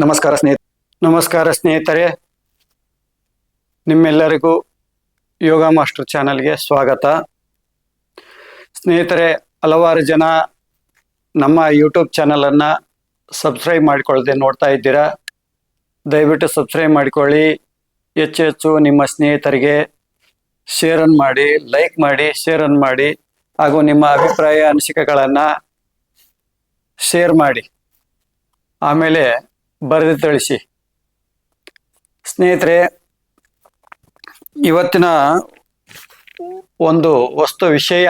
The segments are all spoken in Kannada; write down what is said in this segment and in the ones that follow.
ನಮಸ್ಕಾರ ಸ್ನೇಹಿತರೆ, ನಿಮ್ಮೆಲ್ಲರಿಗೂ ಯೋಗ ಮಾಸ್ಟರ್ ಚಾನಲ್ಗೆ ಸ್ವಾಗತ. ಸ್ನೇಹಿತರೆ, ಹಲವಾರು ಜನ ನಮ್ಮ ಯೂಟ್ಯೂಬ್ ಚಾನಲನ್ನು ಸಬ್ಸ್ಕ್ರೈಬ್ ಮಾಡಿಕೊಳ್ಳದೆ ನೋಡ್ತಾ ಇದ್ದೀರಾ. ದಯವಿಟ್ಟು ಸಬ್ಸ್ಕ್ರೈಬ್ ಮಾಡಿಕೊಳ್ಳಿ. ಹೆಚ್ಚು ನಿಮ್ಮ ಸ್ನೇಹಿತರಿಗೆ ಶೇರನ್ನು ಮಾಡಿ, ಲೈಕ್ ಮಾಡಿ, ಶೇರನ್ನು ಮಾಡಿ, ಹಾಗೂ ನಿಮ್ಮ ಅಭಿಪ್ರಾಯ ಅನಿಸಿಕೆಗಳನ್ನು ಶೇರ್ ಮಾಡಿ, ಆಮೇಲೆ ಬರೆದು ತಿಳಿಸಿ. ಸ್ನೇಹಿತರೆ, ಇವತ್ತಿನ ಒಂದು ವಸ್ತು ವಿಷಯ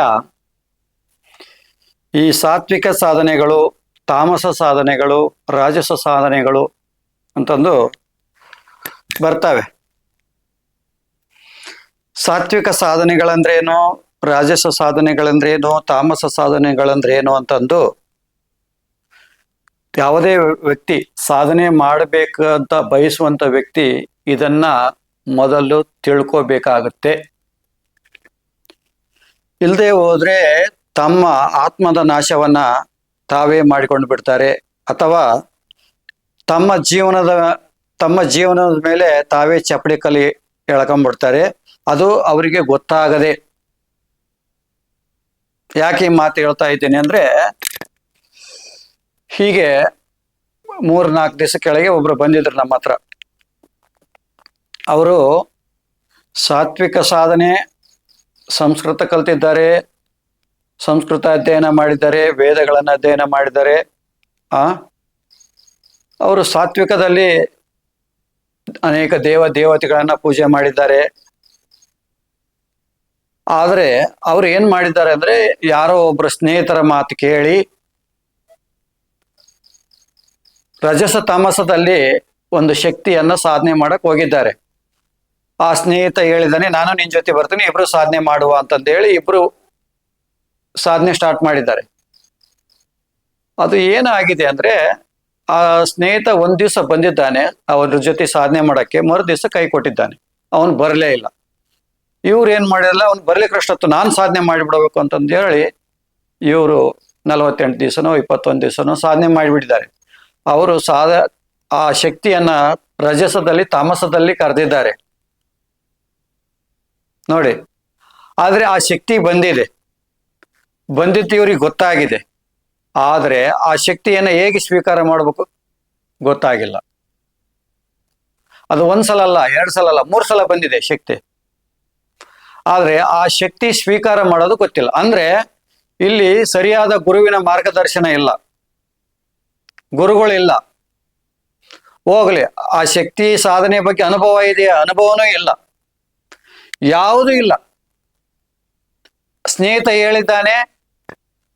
ಈ ಸಾತ್ವಿಕ ಸಾಧನೆಗಳು, ತಾಮಸ ಸಾಧನೆಗಳು, ರಾಜಸ ಸಾಧನೆಗಳು ಅಂತಂದು ಬರ್ತವೆ. ಸಾತ್ವಿಕ ಸಾಧನೆಗಳಂದ್ರೇನು, ರಾಜಸ ಸಾಧನೆಗಳಂದ್ರೇನು, ತಾಮಸ ಸಾಧನೆಗಳಂದ್ರೇನು ಅಂತಂದು ಯಾವುದೇ ವ್ಯಕ್ತಿ ಸಾಧನೆ ಮಾಡಬೇಕಂತ ಬಯಸುವಂಥ ವ್ಯಕ್ತಿ ಇದನ್ನ ಮೊದಲು ತಿಳ್ಕೋಬೇಕಾಗುತ್ತೆ. ಇಲ್ಲದೆ ಹೋದ್ರೆ ತಮ್ಮ ಆತ್ಮದ ನಾಶವನ್ನ ತಾವೇ ಮಾಡಿಕೊಂಡು ಬಿಡ್ತಾರೆ, ಅಥವಾ ತಮ್ಮ ಜೀವನದ ಮೇಲೆ ತಾವೇ ಚಪ್ಪಡಿ ಕಲಿ ಎಳ್ಕೊಂಡ್ಬಿಡ್ತಾರೆ. ಅದು ಅವರಿಗೆ ಗೊತ್ತಾಗದೆ. ಯಾಕೆ ಈ ಮಾತು ಹೇಳ್ತಾ ಇದ್ದೀನಿ ಅಂದ್ರೆ, ಹೀಗೆ 3-4 ದಿವಸ ಕೆಳಗೆ ಒಬ್ರು ಬಂದಿದ್ರು ನಮ್ಮ ಹತ್ರ. ಅವರು ಸಾತ್ವಿಕ ಸಾಧನೆ, ಸಂಸ್ಕೃತ ಕಲ್ತಿದ್ದಾರೆ, ಸಂಸ್ಕೃತ ಅಧ್ಯಯನ ಮಾಡಿದ್ದಾರೆ, ವೇದಗಳನ್ನು ಅಧ್ಯಯನ ಮಾಡಿದ್ದಾರೆ. ಅವರು ಸಾತ್ವಿಕದಲ್ಲಿ ಅನೇಕ ದೇವತೆಗಳನ್ನ ಪೂಜೆ ಮಾಡಿದ್ದಾರೆ. ಆದರೆ ಅವ್ರು ಏನ್ ಮಾಡಿದ್ದಾರೆ ಅಂದ್ರೆ, ಯಾರೋ ಒಬ್ರು ಸ್ನೇಹಿತರ ಮಾತು ಕೇಳಿ ರಜಸ ತಾಮಸದಲ್ಲಿ ಒಂದು ಶಕ್ತಿಯನ್ನ ಸಾಧನೆ ಮಾಡಕ್ ಹೋಗಿದ್ದಾರೆ. ಆ ಸ್ನೇಹಿತ ಹೇಳಿದ್ದಾನೆ, ನಾನು ನಿನ್ ಜೊತೆ ಬರ್ತೀನಿ, ಇಬ್ರು ಸಾಧನೆ ಮಾಡುವ ಅಂತಂದೇಳಿ ಇಬ್ರು ಸಾಧನೆ ಸ್ಟಾರ್ಟ್ ಮಾಡಿದ್ದಾರೆ. ಅದು ಏನಾಗಿದೆ ಅಂದ್ರೆ, ಆ ಸ್ನೇಹಿತ ಒಂದ್ ದಿವಸ ಬಂದಿದ್ದಾನೆ ಅವ್ರ ಜೊತೆ ಸಾಧನೆ ಮಾಡಕ್ಕೆ, ಮರು ದಿವಸ ಕೈ ಕೊಟ್ಟಿದ್ದಾನೆ, ಅವನು ಬರಲೇ ಇಲ್ಲ. ಇವ್ರು ಏನ್ ಮಾಡಿರಲ್ಲ, ಅವ್ನು ಬರ್ಲಿಕ್ಕಷ್ಟೊತ್ತು ನಾನು ಸಾಧನೆ ಮಾಡಿಬಿಡ್ಬೇಕು ಅಂತಂದು ಹೇಳಿ ಇವರು 48 ದಿವಸನೋ 21 ದಿವಸನೋ ಸಾಧನೆ ಮಾಡಿಬಿಟ್ಟಿದ್ದಾರೆ. ಅವರು ಆ ಶಕ್ತಿಯನ್ನ ರಜಸದಲ್ಲಿ, ತಾಮಸದಲ್ಲಿ ಕರೆದಿದ್ದಾರೆ ನೋಡಿ. ಆದ್ರೆ ಆ ಶಕ್ತಿ ಬಂದಿದ್ದು ಇವ್ರಿಗೆ ಗೊತ್ತಾಗಿದೆ. ಆದ್ರೆ ಆ ಶಕ್ತಿಯನ್ನ ಹೇಗೆ ಸ್ವೀಕಾರ ಮಾಡ್ಬೇಕು ಗೊತ್ತಾಗಿಲ್ಲ. ಅದು 1 ಸಲ ಅಲ್ಲ, 2 ಸಲ ಅಲ್ಲ, 3 ಸಲ ಬಂದಿದೆ ಶಕ್ತಿ. ಆದ್ರೆ ಆ ಶಕ್ತಿ ಸ್ವೀಕಾರ ಮಾಡೋದು ಗೊತ್ತಿಲ್ಲ. ಅಂದ್ರೆ ಇಲ್ಲಿ ಸರಿಯಾದ ಗುರುವಿನ ಮಾರ್ಗದರ್ಶನ ಇಲ್ಲ, ಗುರುಗಳಿಲ್ಲ. ಹೋಗ್ಲಿ, ಆ ಶಕ್ತಿ ಸಾಧನೆ ಬಗ್ಗೆ ಅನುಭವ ಇದೆಯಾ? ಅನುಭವನೂ ಇಲ್ಲ, ಯಾವುದೂ ಇಲ್ಲ. ಸ್ನೇಹಿತ ಹೇಳಿದ್ದಾನೆ,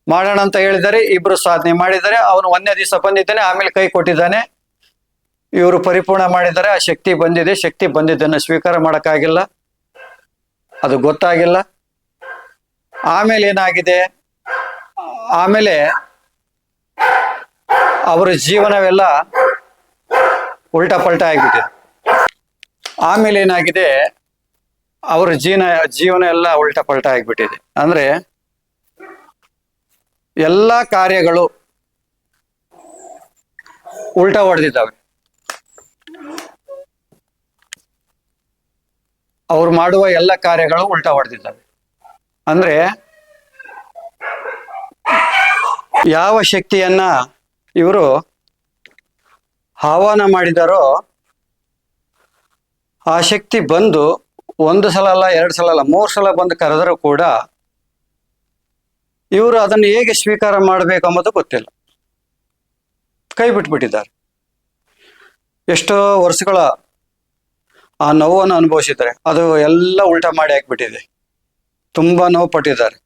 ಮಾಡೋಣ ಅಂತ ಹೇಳಿದ್ದಾರೆ, ಇಬ್ರು ಸಾಧನೆ ಮಾಡಿದ್ದಾರೆ. ಅವನು 1ನೇ ದಿವಸ ಬಂದಿದ್ದಾನೆ, ಆಮೇಲೆ ಕೈ ಕೊಟ್ಟಿದ್ದಾನೆ. ಇವರು ಪರಿಪೂರ್ಣ ಮಾಡಿದ್ದಾರೆ. ಆ ಶಕ್ತಿ ಬಂದಿದೆ. ಶಕ್ತಿ ಬಂದಿದ್ದನ್ನು ಸ್ವೀಕಾರ ಮಾಡೋಕ್ಕಾಗಿಲ್ಲ, ಅದು ಗೊತ್ತಾಗಿಲ್ಲ. ಆಮೇಲೆ ಏನಾಗಿದೆ, ಆಮೇಲೆ ಅವರ ಜೀವನವೆಲ್ಲ ಉಲ್ಟಾ ಪಲ್ಟಾ ಆಗಿಬಿಟ್ಟಿದೆ. ಆಮೇಲೆ ಏನಾಗಿದೆ, ಅವರ ಜೀವನ ಎಲ್ಲ ಉಲ್ಟಾ ಪಲ್ಟಾ ಆಗಿಬಿಟ್ಟಿದೆ. ಅಂದ್ರೆ ಎಲ್ಲ ಕಾರ್ಯಗಳು ಉಲ್ಟಾ ಹೊಡೆದಿದ್ದಾವೆ. ಅವ್ರು ಮಾಡುವ ಎಲ್ಲ ಕಾರ್ಯಗಳು ಉಲ್ಟಾ ಹೊಡೆದಿದ್ದಾವೆ. ಅಂದ್ರೆ ಯಾವ ಶಕ್ತಿಯನ್ನ ಇವರು ಆಹ್ವಾನ ಮಾಡಿದಾರೋ ಆ ಶಕ್ತಿ ಬಂದು 1 ಸಲ ಅಲ್ಲ, 2 ಸಲ ಅಲ್ಲ, 3 ಸಲ ಬಂದು ಕರೆದರೂ ಕೂಡ ಇವರು ಅದನ್ನು ಹೇಗೆ ಸ್ವೀಕಾರ ಮಾಡಬೇಕು ಅನ್ನೋದು ಗೊತ್ತಿಲ್ಲ, ಕೈ ಬಿಟ್ಬಿಟ್ಟಿದ್ದಾರೆ. ಎಷ್ಟೋ ವರ್ಷಗಳ ಆ ನೋವನ್ನು ಅನುಭವಿಸಿದ್ದಾರೆ. ಅದು ಎಲ್ಲ ಉಲ್ಟಾ ಮಾಡಿ ಹಾಕ್ಬಿಟ್ಟಿದೆ. ತುಂಬಾ ನೋವು ಪಟ್ಟಿದ್ದಾರೆ.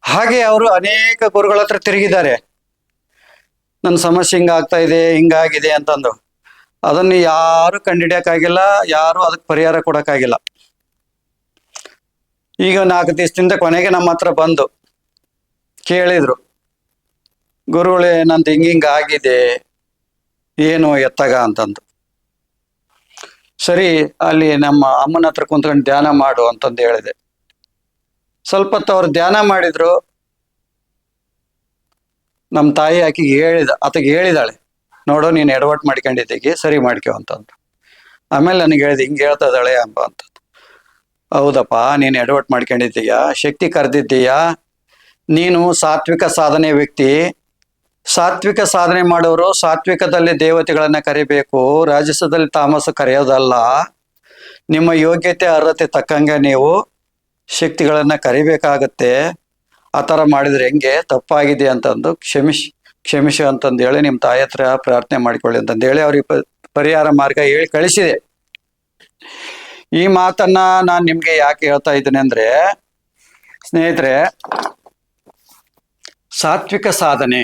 ಹಾಗೆ ಅವರು ಅನೇಕ ಗುರುಗಳ ಹತ್ರ ತಿರುಗಿದ್ದಾರೆ. ನನ್ನ ಸಮಸ್ಯೆ ಹಿಂಗಾಗ್ತಾ ಇದೆ, ಹಿಂಗಾಗಿದೆ ಅಂತಂದು. ಅದನ್ನು ಯಾರು ಕಂಡುಹಿಡಿಯಕ್ಕಾಗಿಲ್ಲ, ಯಾರು ಅದಕ್ಕೆ ಪರಿಹಾರ ಕೊಡೋಕ್ಕಾಗಿಲ್ಲ. ಈಗ 4 ದಿವಸದಿಂದ ಕೊನೆಗೆ ನಮ್ಮ ಹತ್ರ ಬಂದು ಕೇಳಿದ್ರು, ಗುರುಗಳೇ ನಂದು ಹಿಂಗ ಆಗಿದೆ, ಏನು ಎತ್ತಗ ಅಂತಂದು. ಸರಿ, ಅಲ್ಲಿ ನಮ್ಮ ಅಮ್ಮನ ಹತ್ರ ಕುಂತ್ಕೊಂಡು ಧ್ಯಾನ ಮಾಡು ಅಂತಂದು ಹೇಳಿದೆ. ಸ್ವಲ್ಪ ಹೊತ್ತು ಅವ್ರು ಧ್ಯಾನ ಮಾಡಿದ್ರು. ನಮ್ಮ ತಾಯಿ ಆಕೆಗೆ ಹೇಳಿದಾಳೆ, ನೋಡು ನೀನು ಎಡವಟ್ಟು ಮಾಡ್ಕೊಂಡಿದ್ದೀಗಿ, ಸರಿ ಮಾಡ್ಕೊ ಅಂತಂದು. ಆಮೇಲೆ ನನಗೆ ಹೇಳಿದೆ, ಹಿಂಗೆ ಹೇಳ್ತಾ ಇದ್ದಾಳೆ ಅಂಬ ಅಂತ. ಹೌದಪ್ಪ, ನೀನು ಎಡವಟ್ಟು ಮಾಡ್ಕೊಂಡಿದ್ದೀಯಾ, ಶಕ್ತಿ ಕರೆದಿದ್ದೀಯಾ, ನೀನು ಸಾತ್ವಿಕ ಸಾಧನೆ ವ್ಯಕ್ತಿ. ಸಾತ್ವಿಕ ಸಾಧನೆ ಮಾಡೋರು ಸಾತ್ವಿಕದಲ್ಲಿ ದೇವತೆಗಳನ್ನ ಕರಿಬೇಕು, ರಾಜಸದಲ್ಲಿ ತಾಮಸ ಕರೆಯೋದಲ್ಲ. ನಿಮ್ಮ ಯೋಗ್ಯತೆ ಅರ್ಹತೆ ತಕ್ಕಂಗೆ ನೀವು ಶಕ್ತಿಗಳನ್ನ ಕರಿಬೇಕಾಗತ್ತೆ. ಆ ಥರ ಮಾಡಿದ್ರೆ ಹೆಂಗೆ, ತಪ್ಪಾಗಿದೆ ಅಂತಂದು ಕ್ಷಮಿಸು ಅಂತಂದು ಹೇಳಿ ನಿಮ್ಮ ತಾಯಿ ಹತ್ರ ಪ್ರಾರ್ಥನೆ ಮಾಡಿಕೊಳ್ಳಿ ಅಂತಂದು ಹೇಳಿ ಅವ್ರಿಗೆ ಪರಿಹಾರ ಮಾರ್ಗ ಹೇಳಿ ಕಳಿಸಿದೆ. ಈ ಮಾತನ್ನ ನಾನು ನಿಮ್ಗೆ ಯಾಕೆ ಹೇಳ್ತಾ ಇದ್ದೇನೆ ಅಂದ್ರೆ, ಸ್ನೇಹಿತರೆ, ಸಾತ್ವಿಕ ಸಾಧನೆ,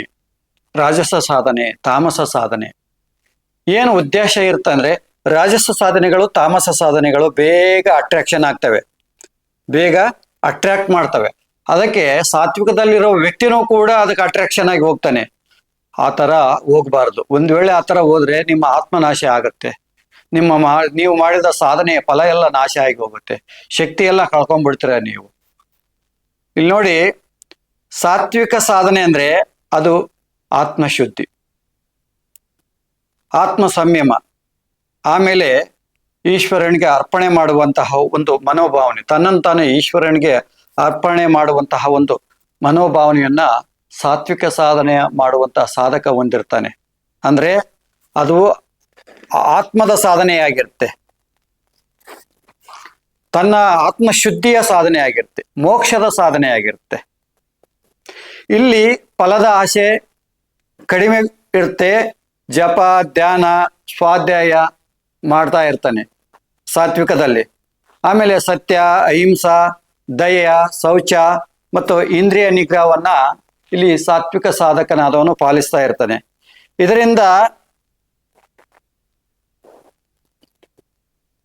ರಾಜಸ ಸಾಧನೆ, ತಾಮಸ ಸಾಧನೆ ಏನು ಉದ್ದೇಶ ಇರ್ತಂದ್ರೆ, ರಾಜಸ ಸಾಧನೆಗಳು ತಾಮಸ ಸಾಧನೆಗಳು ಬೇಗ ಅಟ್ರಾಕ್ಷನ್ ಆಗ್ತವೆ, ಬೇಗ ಅಟ್ರಾಕ್ಟ್ ಮಾಡ್ತವೆ. ಅದಕ್ಕೆ ಸಾತ್ವಿಕದಲ್ಲಿರೋ ವ್ಯಕ್ತಿನೂ ಕೂಡ ಅದಕ್ಕೆ ಅಟ್ರಾಕ್ಷನ್ ಆಗಿ ಹೋಗ್ತಾನೆ. ಆ ಥರ ಹೋಗ್ಬಾರ್ದು. ಒಂದು ವೇಳೆ ಆ ಥರ ಹೋದ್ರೆ ನಿಮ್ಮ ಆತ್ಮನಾಶ ಆಗುತ್ತೆ, ನೀವು ಮಾಡಿದ ಸಾಧನೆಯ ಫಲ ಎಲ್ಲ ನಾಶ ಆಗಿ ಹೋಗುತ್ತೆ, ಶಕ್ತಿ ಎಲ್ಲ ಕಳ್ಕೊಂಡ್ಬಿಡ್ತೀರ ನೀವು. ಇಲ್ಲಿ ನೋಡಿ, ಸಾತ್ವಿಕ ಸಾಧನೆ ಅಂದ್ರೆ ಅದು ಆತ್ಮಶುದ್ಧಿ, ಆತ್ಮ ಸಂಯಮ, ಆಮೇಲೆ ಈಶ್ವರನಿಗೆ ಅರ್ಪಣೆ ಮಾಡುವಂತಹ ಒಂದು ಮನೋಭಾವನೆ, ತನ್ನನ್ನು ತಾನು ಈಶ್ವರನಿಗೆ ಅರ್ಪಣೆ ಮಾಡುವಂತಹ ಒಂದು ಮನೋಭಾವನೆಯನ್ನ ಸಾತ್ವಿಕ ಸಾಧನೆ ಮಾಡುವಂತಹ ಸಾಧಕ ಹೊಂದಿರ್ತಾನೆ. ಅಂದ್ರೆ ಅದು ಆತ್ಮದ ಸಾಧನೆಯಾಗಿರುತ್ತೆ, ತನ್ನ ಆತ್ಮಶುದ್ಧಿಯ ಸಾಧನೆ ಆಗಿರುತ್ತೆ, ಮೋಕ್ಷದ ಸಾಧನೆ ಆಗಿರುತ್ತೆ. ಇಲ್ಲಿ ಫಲದ ಆಸೆ ಕಡಿಮೆ ಇರುತ್ತೆ, ಜಪ ಧ್ಯಾನ ಸ್ವಾಧ್ಯಾಯ ಮಾಡ್ತಾ ಇರ್ತಾನೆ ಸಾತ್ವಿಕದಲ್ಲಿ. ಆಮೇಲೆ ಸತ್ಯ, ಅಹಿಂಸಾ, ದಯ, ಶೌಚ ಮತ್ತು ಇಂದ್ರಿಯ ನಿಗ್ರಹವನ್ನ ಇಲ್ಲಿ ಸಾತ್ವಿಕ ಸಾಧಕನಾದವನು ಪಾಲಿಸ್ತಾ ಇರ್ತಾನೆ.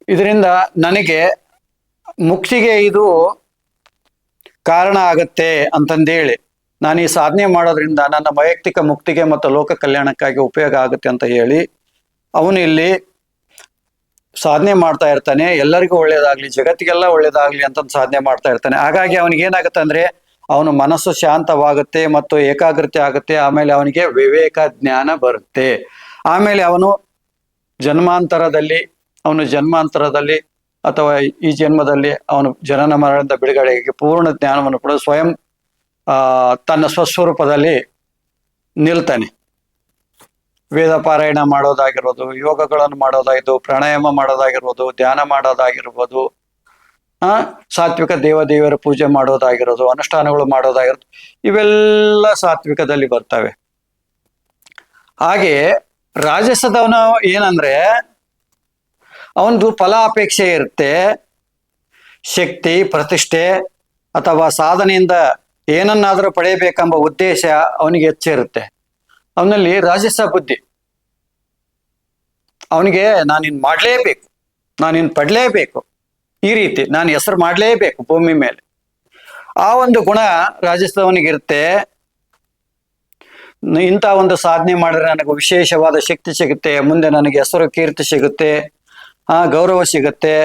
ಇದರಿಂದ ನನಗೆ ಮುಕ್ತಿಗೆ ಇದು ಕಾರಣ ಆಗತ್ತೆ ಅಂತಂದೇಳಿ, ನಾನು ಈ ಸಾಧನೆ ಮಾಡೋದ್ರಿಂದ ನನ್ನ ವೈಯಕ್ತಿಕ ಮುಕ್ತಿಗೆ ಮತ್ತು ಲೋಕ ಕಲ್ಯಾಣಕ್ಕಾಗಿ ಉಪಯೋಗ ಆಗುತ್ತೆ ಅಂತ ಹೇಳಿ ಅವನು ಇಲ್ಲಿ ಸಾಧನೆ ಮಾಡ್ತಾ ಇರ್ತಾನೆ. ಎಲ್ಲರಿಗೂ ಒಳ್ಳೇದಾಗ್ಲಿ, ಜಗತ್ತಿಗೆಲ್ಲ ಒಳ್ಳೇದಾಗ್ಲಿ ಅಂತ ಸಾಧನೆ ಮಾಡ್ತಾ ಇರ್ತಾನೆ. ಹಾಗಾಗಿ ಅವನಿಗೆ ಏನಾಗುತ್ತೆ ಅಂದ್ರೆ, ಅವನ ಮನಸ್ಸು ಶಾಂತವಾಗುತ್ತೆ ಮತ್ತು ಏಕಾಗ್ರತೆ ಆಗುತ್ತೆ. ಆಮೇಲೆ ಅವನಿಗೆ ವಿವೇಕ ಜ್ಞಾನ ಬರುತ್ತೆ. ಆಮೇಲೆ ಅವನು ಜನ್ಮಾಂತರದಲ್ಲಿ ಅಥವಾ ಈ ಜನ್ಮದಲ್ಲಿ ಅವನು ಜನನ ಮರಣದ ಬಿಡುಗಡೆಗೆ ಪೂರ್ಣ ಜ್ಞಾನವನ್ನು ಕೂಡ ಸ್ವಯಂ ತನ್ನ ಸ್ವಸ್ವರೂಪದಲ್ಲಿ ನಿಲ್ತಾನೆ. ವೇದ ಪಾರಾಯಣ ಮಾಡೋದಾಗಿರ್ಬೋದು, ಯೋಗಗಳನ್ನು ಮಾಡೋದಾಗಿರ್ಬೋದು, ಪ್ರಾಣಾಯಾಮ ಮಾಡೋದಾಗಿರ್ಬೋದು, ಧ್ಯಾನ ಮಾಡೋದಾಗಿರ್ಬೋದು, ಸಾತ್ವಿಕ ದೇವದೇವರ ಪೂಜೆ ಮಾಡೋದಾಗಿರೋದು, ಅನುಷ್ಠಾನಗಳು ಮಾಡೋದಾಗಿರೋದು, ಇವೆಲ್ಲ ಸಾತ್ವಿಕದಲ್ಲಿ ಬರ್ತವೆ. ಹಾಗೆ ರಾಜಸದವನು ಏನಂದ್ರೆ, ಅವನದು ಫಲಾಪೇಕ್ಷೆ ಇರುತ್ತೆ. ಶಕ್ತಿ, ಪ್ರತಿಷ್ಠೆ ಅಥವಾ ಸಾಧನೆಯಿಂದ ಏನನ್ನಾದರೂ ಪಡೆಯಬೇಕೆಂಬ ಉದ್ದೇಶ ಅವನಿಗೆ ಹೆಚ್ಚಿರುತ್ತೆ. ಅವನಲ್ಲಿ ರಾಜಸ ಬುದ್ಧಿ, ಅವನಿಗೆ ನಾನಿನ್ ಮಾಡಲೇಬೇಕು, ನಾನಿನ್ ಪಡಲೇಬೇಕು, ಈ ರೀತಿ ನಾನು ಹೆಸರು ಮಾಡಲೇಬೇಕು ಭೂಮಿ ಮೇಲೆ. ಆ ಒಂದು ಗುಣ ರಾಜಸದವನಿಗಿರುತ್ತೆ. ಇಂಥ ಒಂದು ಸಾಧನೆ ಮಾಡಿದ್ರೆ ನನಗೆ ವಿಶೇಷವಾದ ಶಕ್ತಿ ಸಿಗುತ್ತೆ, ಮುಂದೆ ನನಗೆ ಹೆಸರು ಕೀರ್ತಿ ಸಿಗುತ್ತೆ, ಗೌರವ ಸಿಗುತ್ತೆ,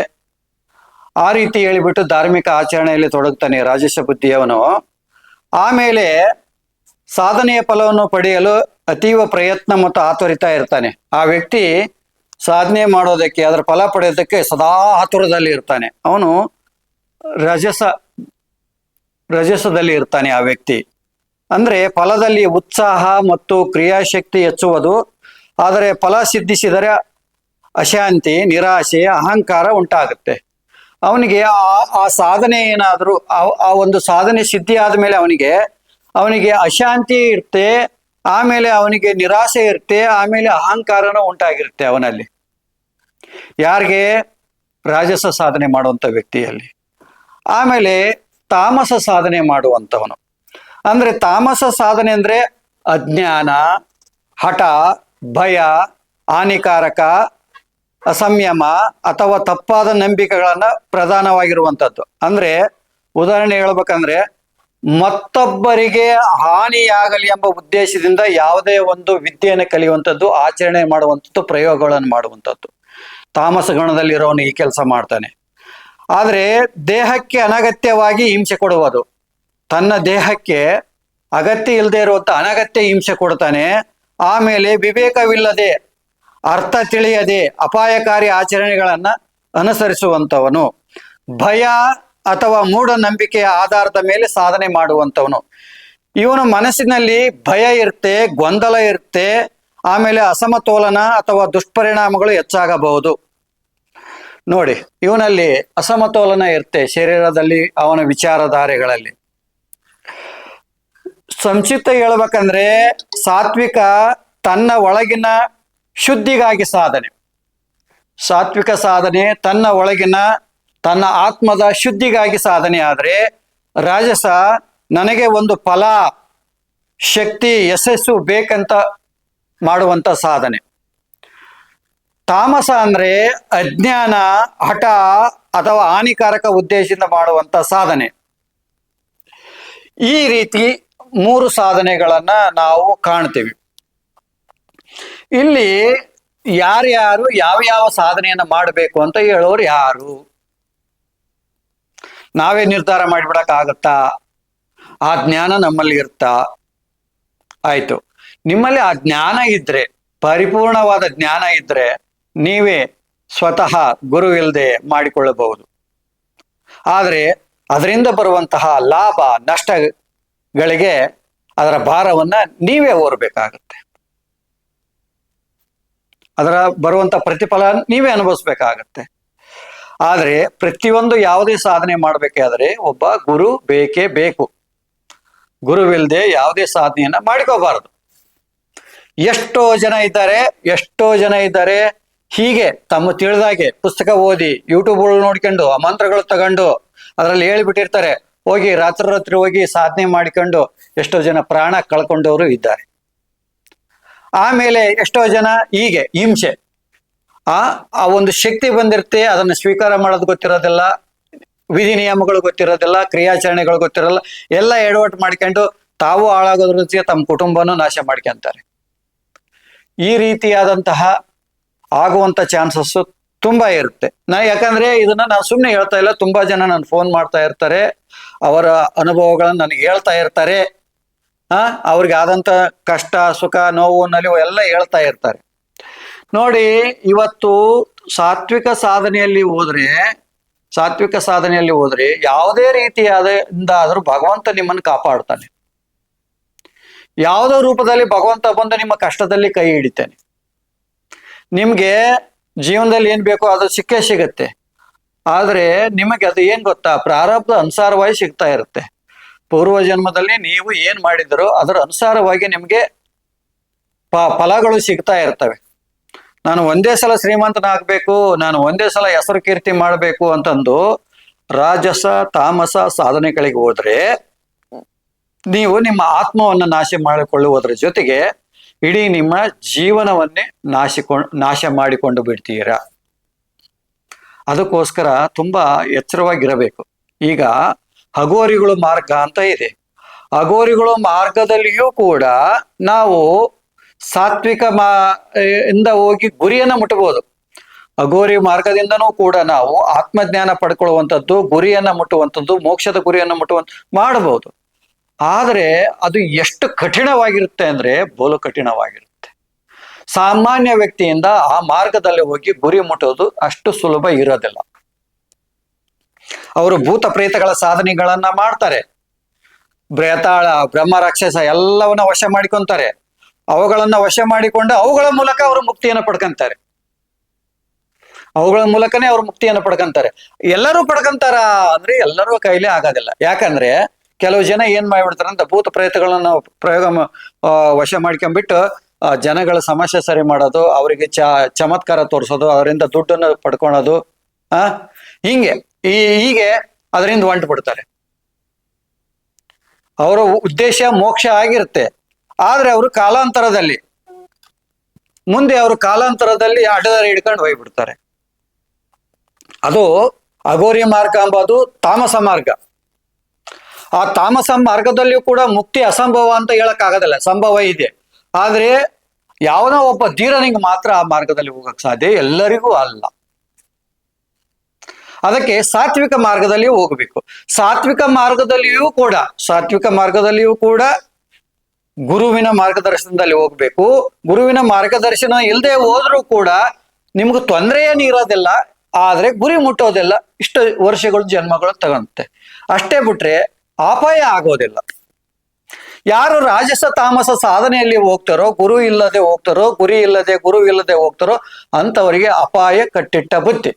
ಆ ರೀತಿ ಹೇಳಿಬಿಟ್ಟು ಧಾರ್ಮಿಕ ಆಚರಣೆಯಲ್ಲಿ ತೊಡಗ್ತಾನೆ ರಾಜಸ ಬುದ್ಧಿಯವನು. ಆಮೇಲೆ ಸಾಧನೆಯ ಫಲವನ್ನು ಪಡೆಯಲು ಅತೀವ ಪ್ರಯತ್ನ ಮತ್ತು ಆತುರಿತಾ ಇರ್ತಾನೆ. ಆ ವ್ಯಕ್ತಿ ಸಾಧನೆ ಮಾಡೋದಕ್ಕೆ, ಅದರ ಫಲ ಪಡೆಯೋದಕ್ಕೆ ಸದಾ ಆತುರದಲ್ಲಿ ಇರ್ತಾನೆ. ಅವನು ರಜಸದಲ್ಲಿ ಇರ್ತಾನೆ ಆ ವ್ಯಕ್ತಿ. ಅಂದ್ರೆ ಫಲದಲ್ಲಿ ಉತ್ಸಾಹ ಮತ್ತು ಕ್ರಿಯಾಶಕ್ತಿ ಹೆಚ್ಚುವುದು, ಆದರೆ ಫಲ ಸಿದ್ಧಿಸಿದರೆ ಅಶಾಂತಿ, ನಿರಾಶೆ, ಅಹಂಕಾರ ಉಂಟಾಗುತ್ತೆ. ಅವನಿಗೆ ಆ ಸಾಧನೆ ಏನಾದರೂ ಆ ಒಂದು ಸಾಧನೆ ಸಿದ್ಧಿ ಆದ್ಮೇಲೆ ಅವನಿಗೆ ಅಶಾಂತಿ ಇರುತ್ತೆ, ಆಮೇಲೆ ಅವನಿಗೆ ನಿರಾಸೆ ಇರುತ್ತೆ, ಆಮೇಲೆ ಅಹಂಕಾರನೂ ಉಂಟಾಗಿರುತ್ತೆ ಅವನಲ್ಲಿ. ಯಾರಿಗೆ? ರಾಜಸ ಸಾಧನೆ ಮಾಡುವಂಥ ವ್ಯಕ್ತಿಯಲ್ಲಿ. ಆಮೇಲೆ ತಾಮಸ ಸಾಧನೆ ಮಾಡುವಂಥವನು ಅಂದ್ರೆ, ತಾಮಸ ಸಾಧನೆ ಅಂದ್ರೆ ಅಜ್ಞಾನ, ಹಠ, ಭಯ, ಹಾನಿಕಾರಕ, ಅಸಂಯಮ ಅಥವಾ ತಪ್ಪಾದ ನಂಬಿಕೆಗಳನ್ನ ಪ್ರಧಾನವಾಗಿರುವಂಥದ್ದು. ಅಂದ್ರೆ ಉದಾಹರಣೆ ಹೇಳ್ಬೇಕಂದ್ರೆ, ಮತ್ತೊಬ್ಬರಿಗೆ ಹಾನಿಯಾಗಲಿ ಎಂಬ ಉದ್ದೇಶದಿಂದ ಯಾವುದೇ ಒಂದು ವಿದ್ಯೆಯನ್ನು ಕಲಿಯುವಂಥದ್ದು, ಆಚರಣೆ ಮಾಡುವಂಥದ್ದು, ಪ್ರಯೋಗಗಳನ್ನು ಮಾಡುವಂಥದ್ದು. ತಾಮಸ ಗಣದಲ್ಲಿರೋನು ಈ ಕೆಲಸ ಮಾಡ್ತಾನೆ. ಆದರೆ ದೇಹಕ್ಕೆ ಅನಗತ್ಯವಾಗಿ ಹಿಂಸೆ ಕೊಡುವುದು, ತನ್ನ ದೇಹಕ್ಕೆ ಅಗತ್ಯ ಇಲ್ಲದೆ ಇರುವಂತ ಅನಗತ್ಯ ಹಿಂಸೆ ಕೊಡ್ತಾನೆ. ಆಮೇಲೆ ವಿವೇಕವಿಲ್ಲದೆ, ಅರ್ಥ ತಿಳಿಯದೆ ಅಪಾಯಕಾರಿ ಆಚರಣೆಗಳನ್ನ ಅನುಸರಿಸುವಂತವನು, ಭಯ ಅಥವಾ ಮೂಢನಂಬಿಕೆಯ ಆಧಾರದ ಮೇಲೆ ಸಾಧನೆ ಮಾಡುವಂತವನು. ಇವನು ಮನಸ್ಸಿನಲ್ಲಿ ಭಯ ಇರುತ್ತೆ, ಗೊಂದಲ ಇರುತ್ತೆ, ಆಮೇಲೆ ಅಸಮತೋಲನ ಅಥವಾ ದುಷ್ಪರಿಣಾಮಗಳು ಹೆಚ್ಚಾಗಬಹುದು. ನೋಡಿ, ಇವನಲ್ಲಿ ಅಸಮತೋಲನ ಇರುತ್ತೆ ಶರೀರದಲ್ಲಿ, ಅವನ ವಿಚಾರಧಾರೆಗಳಲ್ಲಿ. ಸಂಕ್ಷಿಪ್ತ ಹೇಳ್ಬೇಕಂದ್ರೆ ಸಾತ್ವಿಕ ತನ್ನ ಒಳಗಿನ ಶುದ್ಧಿಗಾಗಿ ಸಾಧನೆ, ಸಾತ್ವಿಕ ಸಾಧನೆ ತನ್ನ ಒಳಗಿನ ತನ್ನ ಆತ್ಮದ ಶುದ್ಧಿಗಾಗಿ ಸಾಧನೆ. ಆದರೆ ರಾಜಸ ನನಗೆ ಒಂದು ಫಲ, ಶಕ್ತಿ, ಯಶಸ್ಸು ಬೇಕಂತ ಮಾಡುವಂತ ಸಾಧನೆ. ತಾಮಸ ಅಂದ್ರೆ ಅಜ್ಞಾನ, ಹಠ ಅಥವಾ ಹಾನಿಕಾರಕ ಉದ್ದೇಶದಿಂದ ಮಾಡುವಂತ ಸಾಧನೆ. ಈ ರೀತಿ 3 ಸಾಧನೆಗಳನ್ನ ನಾವು ಕಾಣ್ತೀವಿ. ಇಲ್ಲಿ ಯಾರ್ಯಾರು ಯಾವ ಸಾಧನೆಯನ್ನ ಮಾಡಬೇಕು ಅಂತ ಹೇಳೋರು ಯಾರು? ನಾವೇ ನಿರ್ಧಾರ ಮಾಡಿಬಿಡಕ್ ಆಗತ್ತಾ? ಆ ಜ್ಞಾನ ನಮ್ಮಲ್ಲಿ ಇರುತ್ತಾ? ಆಯ್ತು, ನಿಮ್ಮಲ್ಲಿ ಆ ಜ್ಞಾನ ಇದ್ರೆ, ಪರಿಪೂರ್ಣವಾದ ಜ್ಞಾನ ಇದ್ರೆ ನೀವೇ ಸ್ವತಃ ಗುರು ಇಲ್ಲದೆ ಮಾಡಿಕೊಳ್ಳಬಹುದು. ಆದರೆ ಅದರಿಂದ ಬರುವಂತಹ ಲಾಭ ನಷ್ಟಗಳಿಗೆ ಅದರ ಭಾರವನ್ನ ನೀವೇ ಹೊರಬೇಕಾಗತ್ತೆ. ಅದರ ಬರುವಂತ ಪ್ರತಿಫಲ ನೀವೇ ಅನುಭವಿಸ್ಬೇಕಾಗತ್ತೆ. ಆದರೆ ಪ್ರತಿಯೊಂದು ಯಾವುದೇ ಸಾಧನೆ ಮಾಡಬೇಕಾದ್ರೆ ಒಬ್ಬ ಗುರು ಬೇಕೇ ಬೇಕು. ಗುರುವಿಲ್ಲದೆ ಯಾವುದೇ ಸಾಧನೆಯನ್ನ ಮಾಡ್ಕೋಬಾರದು. ಎಷ್ಟೋ ಜನ ಇದ್ದಾರೆ ಹೀಗೆ ತಮ್ಮ ತಿಳಿದಾಗೆ ಪುಸ್ತಕ ಓದಿ, ಯೂಟ್ಯೂಬ್ಗಳು ನೋಡ್ಕೊಂಡು, ಆ ಮಂತ್ರಗಳು ತಗೊಂಡು ಅದರಲ್ಲಿ ಹೇಳಿಬಿಟ್ಟಿರ್ತಾರೆ, ಹೋಗಿ ರಾತ್ರಿ ಹೋಗಿ ಸಾಧನೆ ಮಾಡಿಕೊಂಡು ಎಷ್ಟೋ ಜನ ಪ್ರಾಣ ಕಳ್ಕೊಂಡವರು ಇದ್ದಾರೆ. ಆಮೇಲೆ ಎಷ್ಟೋ ಜನ ಹೀಗೆ ಹಿಂಸೆ, ಆ ಒಂದು ಶಕ್ತಿ ಬಂದಿರುತ್ತೆ, ಅದನ್ನು ಸ್ವೀಕಾರ ಮಾಡೋದು ಗೊತ್ತಿರೋದಿಲ್ಲ, ವಿಧಿ ನಿಯಮಗಳು ಗೊತ್ತಿರೋದಿಲ್ಲ, ಕ್ರಿಯಾಚರಣೆಗಳು ಗೊತ್ತಿರಲ್ಲ, ಎಲ್ಲ ಎಡವಟ್ಟು ಮಾಡ್ಕೊಂಡು ತಾವು ಹಾಳಾಗೋದ್ರ ಜೊತೆಗೆ ತಮ್ಮ ಕುಟುಂಬನೂ ನಾಶ ಮಾಡ್ಕೊಂತಾರೆ. ಈ ರೀತಿಯಾದಂತಹ ಆಗುವಂತ ಚಾನ್ಸಸ್ ತುಂಬಾ ಇರುತ್ತೆ. ಯಾಕಂದ್ರೆ ಇದನ್ನ ನಾನು ಸುಮ್ಮನೆ ಹೇಳ್ತಾ ಇಲ್ಲ, ತುಂಬಾ ಜನ ನಾನು ಫೋನ್ ಮಾಡ್ತಾ ಇರ್ತಾರೆ, ಅವರ ಅನುಭವಗಳನ್ನ ನನಗೆ ಹೇಳ್ತಾ ಇರ್ತಾರೆ. ಅವ್ರಿಗೆ ಆದಂತ ಕಷ್ಟ, ಸುಖ, ನೋವು, ನಲಿವು ಎಲ್ಲ ಹೇಳ್ತಾ ಇರ್ತಾರೆ. ನೋಡಿ, ಇವತ್ತು ಸಾತ್ವಿಕ ಸಾಧನೆಯಲ್ಲಿ ಹೋದ್ರೆ ಯಾವುದೇ ರೀತಿಯಾದ್ರೂ ಭಗವಂತ ನಿಮ್ಮನ್ನು ಕಾಪಾಡ್ತಾನೆ. ಯಾವುದೋ ರೂಪದಲ್ಲಿ ಭಗವಂತ ಬಂದು ನಿಮ್ಮ ಕಷ್ಟದಲ್ಲಿ ಕೈ ಹಿಡಿತಾನೆ. ನಿಮ್ಗೆ ಜೀವನದಲ್ಲಿ ಏನ್ ಬೇಕೋ ಅದು ಸಿಕ್ಕೇ ಸಿಗತ್ತೆ. ಆದ್ರೆ ನಿಮಗೆ ಅದು ಏನ್ ಗೊತ್ತಾ, ಪ್ರಾರಬ್ಧ ಅನುಸಾರವಾಗಿ ಸಿಗ್ತಾ ಇರುತ್ತೆ. ಪೂರ್ವ ಜನ್ಮದಲ್ಲಿ ನೀವು ಏನ್ ಮಾಡಿದರೋ ಅದರ ಅನುಸಾರವಾಗಿ ನಿಮ್ಗೆ ಫಲಗಳು ಸಿಗ್ತಾ ಇರ್ತವೆ. ನಾನು ಒಂದೇ ಸಲ ಶ್ರೀಮಂತನಾಗಬೇಕು, ನಾನು ಒಂದೇ ಸಲ ಹೆಸರು ಕೀರ್ತಿ ಮಾಡಬೇಕು ಅಂತಂದು ರಾಜಸ ತಾಮಸ ಸಾಧನೆಗಳಿಗೆ ಹೋದ್ರೆ ನೀವು ನಿಮ್ಮ ಆತ್ಮವನ್ನು ನಾಶ ಮಾಡಿಕೊಳ್ಳುವುದರ ಜೊತೆಗೆ ಇಡೀ ನಿಮ್ಮ ಜೀವನವನ್ನೇ ನಾಶ ಮಾಡಿಕೊಂಡು ಬಿಡ್ತೀರಾ. ಅದಕ್ಕೋಸ್ಕರ ತುಂಬಾ ಎಚ್ಚರವಾಗಿರಬೇಕು. ಈಗ ಅಘೋರಿಗಳು ಮಾರ್ಗ ಅಂತ ಇದೆ. ಅಘೋರಿಗಳು ಮಾರ್ಗದಲ್ಲಿಯೂ ಕೂಡ ನಾವು ಸಾತ್ವಿಕ ಇಂದ ಹೋಗಿ ಗುರಿಯನ್ನ ಮುಟ್ಟಬಹುದು. ಅಘೋರಿ ಮಾರ್ಗದಿಂದನೂ ಕೂಡ ನಾವು ಆತ್ಮಜ್ಞಾನ ಪಡ್ಕೊಳ್ಳುವಂಥದ್ದು, ಗುರಿಯನ್ನ ಮುಟ್ಟುವಂಥದ್ದು, ಮೋಕ್ಷದ ಗುರಿಯನ್ನ ಮಾಡಬಹುದು. ಆದರೆ ಅದು ಎಷ್ಟು ಕಠಿಣವಾಗಿರುತ್ತೆ ಅಂದ್ರೆ ಬೋಲು ಕಠಿಣವಾಗಿರುತ್ತೆ. ಸಾಮಾನ್ಯ ವ್ಯಕ್ತಿಯಿಂದ ಆ ಮಾರ್ಗದಲ್ಲಿ ಹೋಗಿ ಗುರಿ ಮುಟ್ಟೋದು ಅಷ್ಟು ಸುಲಭ ಇರೋದಿಲ್ಲ. ಅವರು ಭೂತ ಪ್ರೇತಗಳ ಸಾಧನೆಗಳನ್ನ ಮಾಡ್ತಾರೆ, ಬ್ರೇತಾಳ, ಬ್ರಹ್ಮ, ರಾಕ್ಷಸ ಎಲ್ಲವನ್ನ ವಶ ಮಾಡಿಕೊಂತಾರೆ. ಅವುಗಳನ್ನ ವಶ ಮಾಡಿಕೊಂಡು ಅವುಗಳ ಮೂಲಕ ಅವರು ಮುಕ್ತಿಯನ್ನು ಪಡ್ಕೊಂತಾರೆ. ಅವುಗಳ ಮೂಲಕನೇ ಅವರು ಮುಕ್ತಿಯನ್ನು ಪಡ್ಕೊಂತಾರೆ. ಎಲ್ಲರೂ ಪಡ್ಕೊಂತಾರ ಅಂದ್ರೆ ಎಲ್ಲರೂ ಕೈಲಿ ಆಗೋದಿಲ್ಲ. ಯಾಕಂದ್ರೆ ಕೆಲವು ಜನ ಏನ್ ಮಾಡ್ಬಿಡ್ತಾರೆ ಅಂತ ಭೂತ ಪ್ರೇತಗಳನ್ನ ವಶ ಮಾಡ್ಕೊಂಡ್ಬಿಟ್ಟು ಜನಗಳ ಸಮಸ್ಯೆ ಸರಿ ಮಾಡೋದು, ಅವರಿಗೆ ಚಮತ್ಕಾರ ತೋರಿಸೋದು, ಅವರಿಂದ ದುಡ್ಡನ್ನು ಪಡ್ಕೊಳೋದು, ಹೀಗೆ ಅದರಿಂದ ಹೊಂಟು ಬಿಡ್ತಾರೆ. ಅವರ ಉದ್ದೇಶ ಮೋಕ್ಷ ಆಗಿರುತ್ತೆ. ಆದ್ರೆ ಅವರು ಕಾಲಾಂತರದಲ್ಲಿ ಅಡ್ಡದಾರಿ ಹಿಡ್ಕೊಂಡು ಹೋಗ್ಬಿಡ್ತಾರೆ. ಅದು ಅಘೋರಿ ಮಾರ್ಗ ಎಂಬುದು ತಾಮಸ ಮಾರ್ಗ. ಆ ತಾಮಸ ಮಾರ್ಗದಲ್ಲಿಯೂ ಕೂಡ ಮುಕ್ತಿ ಅಸಂಭವ ಅಂತ ಹೇಳಕ್ ಆಗೋದಿಲ್ಲ, ಸಂಭವ ಇದೆ. ಆದ್ರೆ ಯಾವನೋ ಒಬ್ಬ ಧೀರನಿಗೆ ಮಾತ್ರ ಆ ಮಾರ್ಗದಲ್ಲಿ ಹೋಗಕ್ ಸಾಧ್ಯ, ಎಲ್ಲರಿಗೂ ಅಲ್ಲ. ಅದಕ್ಕೆ ಸಾತ್ವಿಕ ಮಾರ್ಗದಲ್ಲಿ ಹೋಗಬೇಕು. ಸಾತ್ವಿಕ ಮಾರ್ಗದಲ್ಲಿಯೂ ಕೂಡ ಗುರುವಿನ ಮಾರ್ಗದರ್ಶನದಲ್ಲಿ ಹೋಗ್ಬೇಕು. ಗುರುವಿನ ಮಾರ್ಗದರ್ಶನ ಇಲ್ಲದೆ ಹೋದ್ರೂ ಕೂಡ ನಿಮ್ಗೆ ತೊಂದರೆ ಏನು ಇರೋದಿಲ್ಲ, ಆದ್ರೆ ಗುರಿ ಮುಟ್ಟೋದಿಲ್ಲ. ಇಷ್ಟು ವರ್ಷಗಳು ಜನ್ಮಗಳು ತಗೊಂತೆ, ಅಷ್ಟೇ ಬಿಟ್ರೆ ಅಪಾಯ ಆಗೋದಿಲ್ಲ. ಯಾರು ರಾಜಸ ತಾಮಸ ಸಾಧನೆಯಲ್ಲಿ ಹೋಗ್ತಾರೋ, ಗುರು ಇಲ್ಲದೆ ಹೋಗ್ತಾರೋ ಅಂತವರಿಗೆ ಅಪಾಯ ಕಟ್ಟಿಟ್ಟ ಬುತ್ತಿ.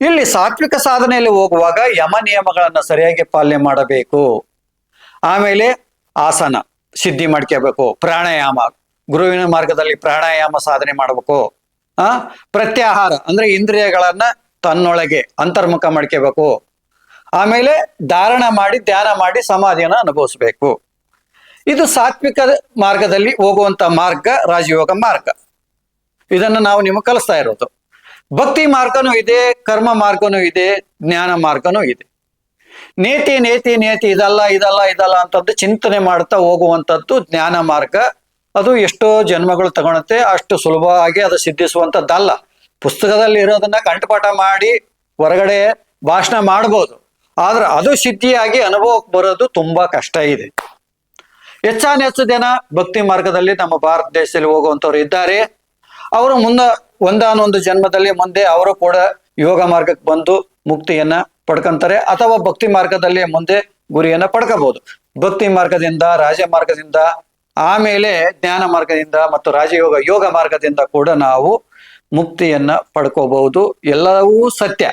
ಇಲ್ಲಿ ಸಾತ್ವಿಕ ಸಾಧನೆಯಲ್ಲಿ ಹೋಗುವಾಗ ಯಮ ನಿಯಮಗಳನ್ನ ಸರಿಯಾಗಿ ಪಾಲನೆ ಮಾಡಬೇಕು. ಆಮೇಲೆ ಆಸನ ಸಿದ್ಧಿ ಮಾಡ್ಕೋಬೇಕು. ಪ್ರಾಣಾಯಾಮ, ಗುರುವಿನ ಮಾರ್ಗದಲ್ಲಿ ಪ್ರಾಣಾಯಾಮ ಸಾಧನೆ ಮಾಡಬೇಕು. ಪ್ರತ್ಯಾಹಾರ ಅಂದ್ರೆ ಇಂದ್ರಿಯಗಳನ್ನ ತನ್ನೊಳಗೆ ಅಂತರ್ಮುಖ ಮಾಡ್ಕೋಬೇಕು. ಆಮೇಲೆ ಧಾರಣ ಮಾಡಿ ಧ್ಯಾನ ಮಾಡಿ ಸಮಾಧಿಯನ್ನ ಅನುಭವಿಸ್ಬೇಕು. ಇದು ಸಾತ್ವಿಕ ಮಾರ್ಗದಲ್ಲಿ ಹೋಗುವಂತ ಮಾರ್ಗ, ರಾಜಯೋಗ ಮಾರ್ಗ. ಇದನ್ನು ನಾವು ನಿಮಗೆ ಕಲಿಸ್ತಾ ಇರೋದು. ಭಕ್ತಿ ಮಾರ್ಗನೂ ಇದೆ, ಕರ್ಮ ಮಾರ್ಗನೂ ಇದೆ, ಜ್ಞಾನ ಮಾರ್ಗನೂ ಇದೆ. ನೇತಿ ಇದಲ್ಲ ಅಂತದ್ದು ಚಿಂತನೆ ಮಾಡ್ತಾ ಹೋಗುವಂಥದ್ದು ಜ್ಞಾನ ಮಾರ್ಗ. ಅದು ಎಷ್ಟೋ ಜನ್ಮಗಳು ತಗೊಳುತ್ತೆ, ಅಷ್ಟು ಸುಲಭವಾಗಿ ಅದು ಸಿದ್ಧಿಸುವಂಥದ್ದಲ್ಲ. ಪುಸ್ತಕದಲ್ಲಿ ಇರೋದನ್ನ ಕಂಠಪಾಠ ಮಾಡಿ ಹೊರಗಡೆ ಭಾಷಣ ಮಾಡ್ಬೋದು, ಆದ್ರೆ ಅದು ಸಿದ್ಧಿಯಾಗಿ ಅನುಭವಕ್ಕೆ ಬರೋದು ತುಂಬಾ ಕಷ್ಟ ಇದೆ. ಹೆಚ್ಚು ಜನ ಭಕ್ತಿ ಮಾರ್ಗದಲ್ಲಿ ನಮ್ಮ ಭಾರತ ದೇಶದಲ್ಲಿ ಹೋಗುವಂಥವ್ರು ಇದ್ದಾರೆ. ಅವರು ಒಂದಾನೊಂದು ಜನ್ಮದಲ್ಲಿ ಮುಂದೆ ಅವರು ಕೂಡ ಯೋಗ ಮಾರ್ಗಕ್ಕೆ ಬಂದು ಮುಕ್ತಿಯನ್ನ ಪಡ್ಕೊಂತಾರೆ, ಅಥವಾ ಭಕ್ತಿ ಮಾರ್ಗದಲ್ಲಿ ಮುಂದೆ ಗುರಿಯನ್ನ ಪಡ್ಕೋಬಹುದು. ಭಕ್ತಿ ಮಾರ್ಗದಿಂದ, ರಾಜ ಮಾರ್ಗದಿಂದ, ಆಮೇಲೆ ಜ್ಞಾನ ಮಾರ್ಗದಿಂದ ಮತ್ತು ಯೋಗ ಮಾರ್ಗದಿಂದ ಕೂಡ ನಾವು ಮುಕ್ತಿಯನ್ನ ಪಡ್ಕೋಬಹುದು. ಎಲ್ಲವೂ ಸತ್ಯ.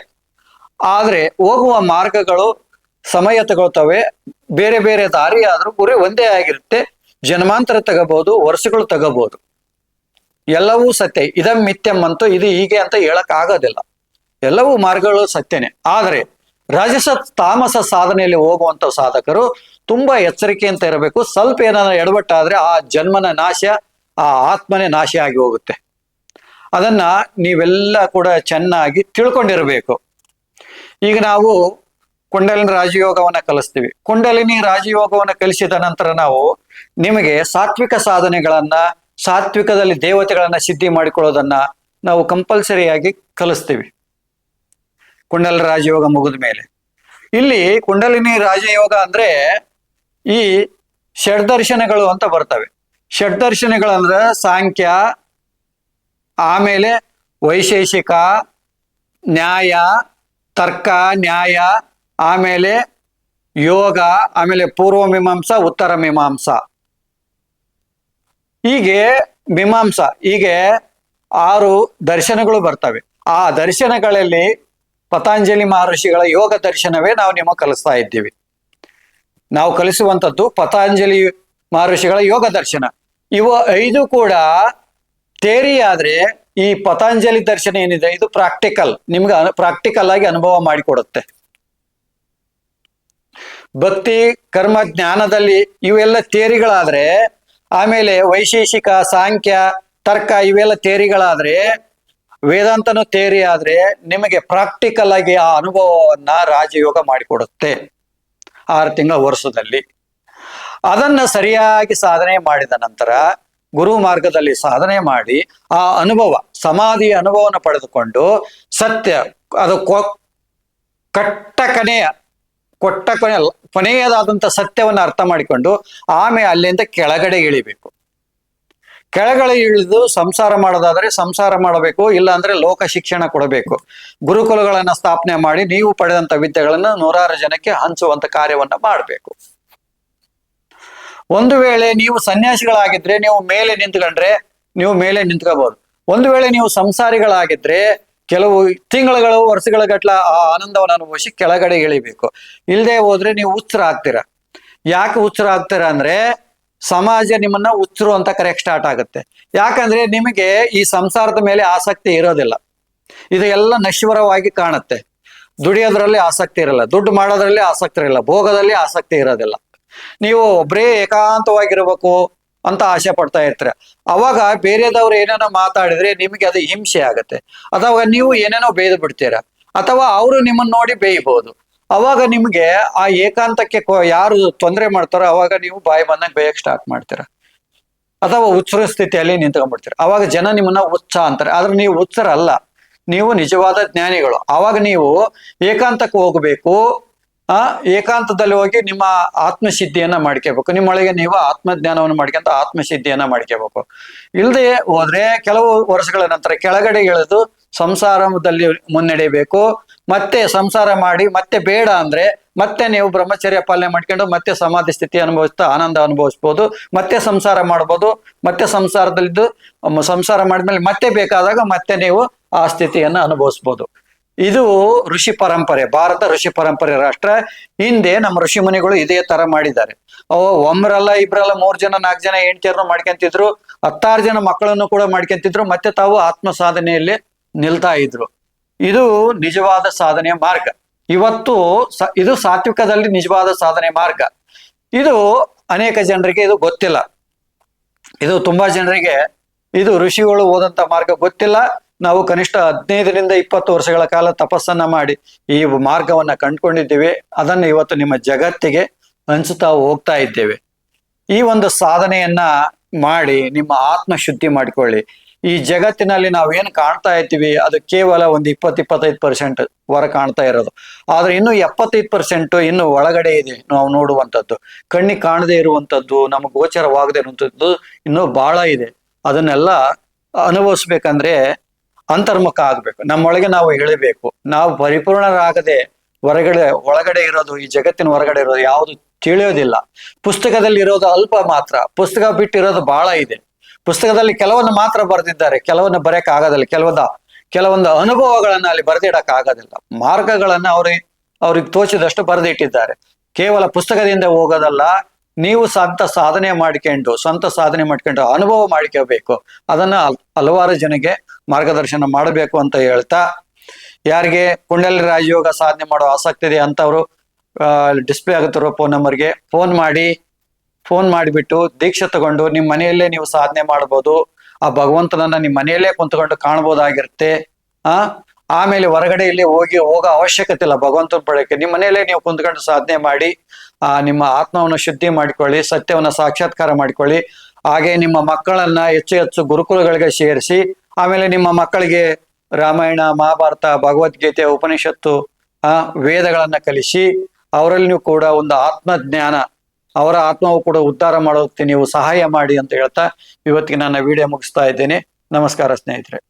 ಆದ್ರೆ ಹೋಗುವ ಮಾರ್ಗಗಳು ಸಮಯ ತಗೊಳ್ತವೆ, ಬೇರೆ ಬೇರೆ ದಾರಿ ಆದ್ರೂ ಗುರಿ ಒಂದೇ ಆಗಿರುತ್ತೆ. ಜನ್ಮಾಂತರ ತಗೋಬಹುದು, ವರ್ಷಗಳು ತಗೋಬಹುದು. ಎಲ್ಲವೂ ಸತ್ಯ. ಇದಂ ಮಿಥ್ಯಂ ಅಂತೂ ಇದು ಹೀಗೆ ಅಂತ ಹೇಳಕ್ ಆಗೋದಿಲ್ಲ. ಎಲ್ಲವೂ ಮಾರ್ಗಗಳು ಸತ್ಯನೇ. ಆದರೆ ರಾಜಸ ತಾಮಸ ಸಾಧನೆಯಲ್ಲಿ ಹೋಗುವಂತ ಸಾಧಕರು ತುಂಬಾ ಎಚ್ಚರಿಕೆಯಿಂದ ಇರಬೇಕು. ಸ್ವಲ್ಪ ಏನಾದ್ರು ಎಡವಟ್ಟಾದ್ರೆ ಆ ಜನ್ಮನ ನಾಶ, ಆ ಆತ್ಮನೇ ನಾಶ ಆಗಿ ಹೋಗುತ್ತೆ. ಅದನ್ನ ನೀವೆಲ್ಲ ಕೂಡ ಚೆನ್ನಾಗಿ ತಿಳ್ಕೊಂಡಿರ್ಬೇಕು. ಈಗ ನಾವು ಕುಂಡಲಿನಿ ರಾಜಯೋಗವನ್ನ ಕಲಿಸ್ತೀವಿ. ಕುಂಡಲಿನಿ ರಾಜಯೋಗವನ್ನ ಕಲಿಸಿದ ನಂತರ ನಾವು ನಿಮಗೆ ಸಾತ್ವಿಕ ಸಾಧನೆಗಳನ್ನ, ಸಾತ್ವಿಕದಲ್ಲಿ ದೇವತೆಗಳನ್ನ ಸಿದ್ಧಿ ಮಾಡಿಕೊಳ್ಳೋದನ್ನ ನಾವು ಕಂಪಲ್ಸರಿಯಾಗಿ ಕಲಿಸ್ತೀವಿ ಕುಂಡಲಿನಿ ರಾಜಯೋಗ ಮುಗಿದ ಮೇಲೆ. ಇಲ್ಲಿ ಕುಂಡಲಿನಿ ರಾಜಯೋಗ ಅಂದ್ರೆ ಈ ಷಡ್ದರ್ಶನಗಳು ಅಂತ ಬರ್ತವೆ. ಷಡ್ದರ್ಶನಗಳಂದ್ರೆ ಸಾಂಖ್ಯ, ಆಮೇಲೆ ವೈಶೇಷಿಕ, ನ್ಯಾಯ, ತರ್ಕ, ನ್ಯಾಯ, ಆಮೇಲೆ ಯೋಗ, ಆಮೇಲೆ ಪೂರ್ವ ಮೀಮಾಂಸಾ, ಉತ್ತರ ಮೀಮಾಂಸಾ, ಹೀಗೆ ಹೀಗೆ 6 ದರ್ಶನಗಳು ಬರ್ತವೆ. ಆ ದರ್ಶನಗಳಲ್ಲಿ ಪತಂಜಲಿ ಮಹರ್ಷಿಗಳ ಯೋಗ ದರ್ಶನವೇ ನಾವು ನಿಮಗೆ ಕಲಿಸ್ತಾ ಇದ್ದೀವಿ. ನಾವು ಕಲಿಸುವಂಥದ್ದು ಪತಂಜಲಿ ಮಹರ್ಷಿಗಳ ಯೋಗ ದರ್ಶನ. ಇವು 5 ಕೂಡ ಥೇರಿ ಆದ್ರೆ, ಈ ಪತಂಜಲಿ ದರ್ಶನ ಏನಿದೆ ಇದು ಪ್ರಾಕ್ಟಿಕಲ್, ನಿಮ್ಗೆ ಪ್ರಾಕ್ಟಿಕಲ್ ಆಗಿ ಅನುಭವ ಮಾಡಿಕೊಡುತ್ತೆ. ಭಕ್ತಿ, ಕರ್ಮ, ಜ್ಞಾನದಲ್ಲಿ ಇವೆಲ್ಲ ಥೇರಿಗಳಾದ್ರೆ, ಆಮೇಲೆ ವೈಶೇಷಿಕ, ಸಾಂಖ್ಯ, ತರ್ಕ ಇವೆಲ್ಲ ಥೇರಿಗಳಾದ್ರೆ, ವೇದಾಂತನು ಥೇರಿ ಆದ್ರೆ ನಿಮಗೆ ಪ್ರಾಕ್ಟಿಕಲ್ ಆಗಿ ಆ ಅನುಭವವನ್ನ ರಾಜಯೋಗ ಮಾಡಿಕೊಡುತ್ತೆ 6 ತಿಂಗಳ ವರ್ಷದಲ್ಲಿ. ಅದನ್ನ ಸರಿಯಾಗಿ ಸಾಧನೆ ಮಾಡಿದ ನಂತರ ಗುರು ಮಾರ್ಗದಲ್ಲಿ ಸಾಧನೆ ಮಾಡಿ ಆ ಅನುಭವ, ಸಮಾಧಿಯ ಅನುಭವನ ಪಡೆದುಕೊಂಡು ಸತ್ಯ, ಅದು ಕೊನೆಯದಾದಂಥ ಸತ್ಯವನ್ನ ಅರ್ಥ ಮಾಡಿಕೊಂಡು ಆಮೇಲೆ ಅಲ್ಲಿಂದ ಕೆಳಗಡೆ ಇಳಿಬೇಕು. ಕೆಳಗಡೆ ಇಳಿದು ಸಂಸಾರ ಮಾಡೋದಾದ್ರೆ ಸಂಸಾರ ಮಾಡಬೇಕು, ಇಲ್ಲ ಅಂದ್ರೆ ಲೋಕ ಶಿಕ್ಷಣ ಕೊಡಬೇಕು. ಗುರುಕುಲಗಳನ್ನ ಸ್ಥಾಪನೆ ಮಾಡಿ ನೀವು ಪಡೆದಂತ ವಿದ್ಯೆಗಳನ್ನ 100 ಜನಕ್ಕೆ ಹಂಚುವಂತ ಕಾರ್ಯವನ್ನ ಮಾಡಬೇಕು. ಒಂದು ವೇಳೆ ನೀವು ಸನ್ಯಾಸಿಗಳಾಗಿದ್ರೆ ನೀವು ಮೇಲೆ ನಿಂತ್ಕೊಂಡ್ರೆ ನೀವು ಮೇಲೆ ನಿಂತ್ಕೋಬಹುದು. ಒಂದು ವೇಳೆ ನೀವು ಸಂಸಾರಿಗಳಾಗಿದ್ರೆ ಕೆಲವು ತಿಂಗಳುಗಳು, ವರ್ಷಗಳ ಗಟ್ಲ ಆ ಆನಂದವನ್ನು ಅನುಭವಿಸಿ ಕೆಳಗಡೆ ಇಳಿಬೇಕು. ಇಲ್ಲದೆ ಹೋದ್ರೆ ನೀವು ಹುಚ್ಚರ ಆಗ್ತೀರಾ. ಯಾಕೆ ಹುಚ್ಚರ ಆಗ್ತೀರಾ ಅಂದ್ರೆ ಸಮಾಜ ನಿಮ್ಮನ್ನ ಹುಚ್ಚರು ಅಂತ ಕರೆಯಕ್ ಸ್ಟಾರ್ಟ್ ಆಗುತ್ತೆ. ಯಾಕಂದ್ರೆ ನಿಮಗೆ ಈ ಸಂಸಾರದ ಮೇಲೆ ಆಸಕ್ತಿ ಇರೋದಿಲ್ಲ. ಇದು ಎಲ್ಲ ನಶ್ವರವಾಗಿ ಕಾಣುತ್ತೆ. ದುಡಿಯೋದ್ರಲ್ಲಿ ಆಸಕ್ತಿ ಇರಲ್ಲ, ದುಡ್ಡು ಮಾಡೋದ್ರಲ್ಲಿ ಆಸಕ್ತಿ ಇರಲ್ಲ, ಭೋಗದಲ್ಲಿ ಆಸಕ್ತಿ ಇರೋದಿಲ್ಲ. ನೀವು ಒಬ್ಬರೇ ಏಕಾಂತವಾಗಿರ್ಬೇಕು ಅಂತ ಆಸೆ ಪಡ್ತಾ ಇರ್ತೀರ. ಅವಾಗ ಬೇರೆದವ್ರು ಏನೇನೋ ಮಾತಾಡಿದ್ರೆ ನಿಮಗೆ ಅದು ಹಿಂಸೆ ಆಗತ್ತೆ, ಅಥವಾ ನೀವು ಏನೇನೋ ಬೇಯ್ದು ಬಿಡ್ತೀರ, ಅಥವಾ ಅವರು ನಿಮ್ಮನ್ನ ನೋಡಿ ಬೇಯ್ಬಹುದು. ಅವಾಗ ನಿಮ್ಗೆ ಆ ಏಕಾಂತಕ್ಕೆ ಯಾರು ತೊಂದರೆ ಮಾಡ್ತಾರೋ ಅವಾಗ ನೀವು ಬಾಯಿ ಬಂದಂಗೆ ಬೇಯಕ್ ಸ್ಟಾರ್ಟ್ ಮಾಡ್ತೀರ, ಅಥವಾ ಹುಚ್ಚರ ಸ್ಥಿತಿಯಲ್ಲಿ ನಿಂತ್ಕೊಂಡ್ಬಿಡ್ತೀರ. ಅವಾಗ ಜನ ನಿಮ್ಮನ್ನ ಹುಚ್ಚ ಅಂತಾರೆ. ಆದ್ರೆ ನೀವು ಹುಚ್ಚರಲ್ಲ, ನೀವು ನಿಜವಾದ ಜ್ಞಾನಿಗಳು. ಆವಾಗ ನೀವು ಏಕಾಂತಕ್ಕೆ ಹೋಗಬೇಕು. ಏಕಾಂತದಲ್ಲಿ ಹೋಗಿ ನಿಮ್ಮ ಆತ್ಮಸಿದ್ಧಿಯನ್ನ ಮಾಡ್ಕೋಬೇಕು. ನಿಮ್ಮೊಳಗೆ ನೀವು ಆತ್ಮಜ್ಞಾನವನ್ನು ಮಾಡ್ಕೊಂತ ಆತ್ಮಸಿದ್ಧಿಯನ್ನ ಮಾಡ್ಕೋಬೇಕು. ಇಲ್ಲದೆ ಹೋದ್ರೆ ಕೆಲವು ವರ್ಷಗಳ ನಂತರ ಕೆಳಗಡೆ ಇಳಿದು ಸಂಸಾರದಲ್ಲಿ ಮುನ್ನಡೆಯಬೇಕು. ಮತ್ತೆ ಸಂಸಾರ ಮಾಡಿ ಮತ್ತೆ ಬೇಡ ಅಂದ್ರೆ ಮತ್ತೆ ನೀವು ಬ್ರಹ್ಮಚರ್ಯ ಪಾಲನೆ ಮಾಡ್ಕೊಂಡು ಮತ್ತೆ ಸಮಾಧಿ ಸ್ಥಿತಿ ಅನುಭವಿಸ್ತಾ ಆನಂದ ಅನುಭವಿಸ್ಬೋದು. ಮತ್ತೆ ಸಂಸಾರ ಮಾಡ್ಬೋದು. ಮತ್ತೆ ಸಂಸಾರದಲ್ಲಿದ್ದು ಸಂಸಾರ ಮಾಡಿದ್ಮೇಲೆ ಮತ್ತೆ ಬೇಕಾದಾಗ ಮತ್ತೆ ನೀವು ಆ ಸ್ಥಿತಿಯನ್ನ ಅನುಭವಿಸ್ಬೋದು. ಇದು ಋಷಿ ಪರಂಪರೆ, ಭಾರತ ಋಷಿ ಪರಂಪರೆ ರಾಷ್ಟ್ರ. ಹಿಂದೆ ನಮ್ಮ ಋಷಿ ಮುನಿಗಳು ಇದೇ ತರ ಮಾಡಿದ್ದಾರೆ. ಒಮ್ಮರಲ್ಲ, ಇಬ್ರಲ್ಲ, 3 ಜನ 4 ಜನ ಹೆಂಡತಿಯರನ್ನು ಮಾಡ್ಕೊಂತಿದ್ರು, 16 ಜನ ಮಕ್ಕಳನ್ನು ಕೂಡ ಮಾಡ್ಕೊಂತಿದ್ರು. ಮತ್ತೆ ತಾವು ಆತ್ಮ ಸಾಧನೆಯಲ್ಲಿ ನಿಲ್ತಾ ಇದ್ರು. ಇದು ನಿಜವಾದ ಸಾಧನೆಯ ಮಾರ್ಗ. ಇವತ್ತು ಇದು ಸಾತ್ವಿಕದಲ್ಲಿ ನಿಜವಾದ ಸಾಧನೆ ಮಾರ್ಗ. ಇದು ಅನೇಕ ಜನರಿಗೆ ಇದು ಗೊತ್ತಿಲ್ಲ. ಇದು ತುಂಬಾ ಜನರಿಗೆ ಇದು ಋಷಿಗಳು ಹೋದಂತ ಮಾರ್ಗ ಗೊತ್ತಿಲ್ಲ. ನಾವು ಕನಿಷ್ಠ 15ರಿಂದ 20 ವರ್ಷಗಳ ಕಾಲ ತಪಸ್ಸನ್ನ ಮಾಡಿ ಈ ಮಾರ್ಗವನ್ನ ಕಂಡುಕೊಂಡಿದ್ದೇವೆ. ಅದನ್ನು ಇವತ್ತು ನಿಮ್ಮ ಜಗತ್ತಿಗೆ ಹಂಚುತ್ತಾ ಹೋಗ್ತಾ ಇದ್ದೇವೆ. ಈ ಒಂದು ಸಾಧನೆಯನ್ನ ಮಾಡಿ ನಿಮ್ಮ ಆತ್ಮ ಶುದ್ಧಿ ಮಾಡಿಕೊಳ್ಳಿ. ಈ ಜಗತ್ತಿನಲ್ಲಿ ನಾವೇನು ಕಾಣ್ತಾ ಇದ್ದೀವಿ ಅದು ಕೇವಲ ಒಂದು 20-25% ಹೊರ ಕಾಣ್ತಾ ಇರೋದು. ಆದ್ರೆ ಇನ್ನು 75% ಇನ್ನು ಒಳಗಡೆ ಇದೆ ನಾವು ನೋಡುವಂಥದ್ದು. ಕಣ್ಣಿಗೆ ಕಾಣದೇ ಇರುವಂಥದ್ದು, ನಮಗೆ ಗೋಚರವಾಗದೇ ಇರುವಂಥದ್ದು ಇನ್ನೂ ಬಹಳ ಇದೆ. ಅದನ್ನೆಲ್ಲ ಅನುಭವಿಸ್ಬೇಕಂದ್ರೆ ಅಂತರ್ಮುಖ ಆಗ್ಬೇಕು. ನಮ್ಮೊಳಗೆ ನಾವು ಇಳಿಬೇಕು. ನಾವು ಪರಿಪೂರ್ಣರಾಗದೆ ಒಳಗಡೆ ಇರೋದು, ಈ ಜಗತ್ತಿನ ಹೊರಗಡೆ ಇರೋದು ಯಾವುದು ತಿಳಿಯೋದಿಲ್ಲ. ಪುಸ್ತಕದಲ್ಲಿ ಇರೋದು ಅಲ್ಪ ಮಾತ್ರ. ಪುಸ್ತಕ ಬಿಟ್ಟಿರೋದು ಬಹಳ ಇದೆ. ಪುಸ್ತಕದಲ್ಲಿ ಕೆಲವೊಂದು ಮಾತ್ರ ಬರೆದಿದ್ದಾರೆ, ಕೆಲವೊಂದು ಬರೆಯಕ್ ಆಗೋದಿಲ್ಲ. ಕೆಲವೊಂದು ಅನುಭವಗಳನ್ನ ಅಲ್ಲಿ ಬರೆದಿಡಕ್ ಆಗೋದಿಲ್ಲ. ಮಾರ್ಗಗಳನ್ನ ಅವ್ರಿಗೆ ತೋಚಿದಷ್ಟು ಬರೆದಿಟ್ಟಿದ್ದಾರೆ. ಕೇವಲ ಪುಸ್ತಕದಿಂದ ಹೋಗೋದಲ್ಲ, ನೀವು ಸ್ವಂತ ಸಾಧನೆ ಮಾಡ್ಕೊಂಡು ಅನುಭವ ಮಾಡ್ಕೋಬೇಕು. ಅದನ್ನ ಹಲವಾರು ಜನಕ್ಕೆ ಮಾರ್ಗದರ್ಶನ ಮಾಡಬೇಕು ಅಂತ ಹೇಳ್ತಾ, ಯಾರಿಗೆ ಕುಂಡಲಿ ರಾಜಯೋಗ ಸಾಧನೆ ಮಾಡೋ ಆಸಕ್ತಿ ಇದೆ ಅಂತವ್ರು ಡಿಸ್ಪ್ಲೇ ಆಗುತ್ತಿರೋ ಫೋನ್ ನಂಬರ್ಗೆ ಫೋನ್ ಮಾಡಿಬಿಟ್ಟು ದೀಕ್ಷೆ ತಗೊಂಡು ನಿಮ್ಮ ಮನೆಯಲ್ಲೇ ನೀವು ಸಾಧನೆ ಮಾಡ್ಬೋದು. ಆ ಭಗವಂತನನ್ನ ನಿಮ್ಮ ಮನೆಯಲ್ಲೇ ಕುಂತ್ಕೊಂಡು ಕಾಣ್ಬೋದಾಗಿರುತ್ತೆ. ಆಮೇಲೆ ಹೊರಗಡೆ ಇಲ್ಲಿ ಹೋಗೋ ಅವಶ್ಯಕತೆ ಇಲ್ಲ ಭಗವಂತನ ಪಡೆಯಕ್ಕೆ. ನಿಮ್ಮ ಮನೆಯಲ್ಲೇ ನೀವು ಕುಂತ್ಕೊಂಡು ಸಾಧನೆ ಮಾಡಿ ನಿಮ್ಮ ಆತ್ಮವನ್ನು ಶುದ್ಧಿ ಮಾಡಿಕೊಳ್ಳಿ, ಸತ್ಯವನ್ನ ಸಾಕ್ಷಾತ್ಕಾರ ಮಾಡಿಕೊಳ್ಳಿ. ಹಾಗೆ ನಿಮ್ಮ ಮಕ್ಕಳನ್ನ ಹೆಚ್ಚು ಗುರುಕುಲಗಳಿಗೆ ಸೇರಿಸಿ, ಆಮೇಲೆ ನಿಮ್ಮ ಮಕ್ಕಳಿಗೆ ರಾಮಾಯಣ, ಮಹಾಭಾರತ, ಭಗವದ್ಗೀತೆ, ಉಪನಿಷತ್ತು, ವೇದಗಳನ್ನ ಕಲಿಸಿ ಅವರಲ್ಲಿ ಕೂಡ ಒಂದು ಆತ್ಮಜ್ಞಾನ, ಅವರ ಆತ್ಮವು ಕೂಡ ಉದ್ಧಾರ ಮಾಡೋದಕ್ಕೆ ನೀವು ಸಹಾಯ ಮಾಡಿ ಅಂತ ಹೇಳ್ತಾ ಇವತ್ತಿಗೆ ನನ್ನ ವಿಡಿಯೋ ಮುಗಿಸ್ತಾ ಇದ್ದೇನೆ. ನಮಸ್ಕಾರ ಸ್ನೇಹಿತರೆ.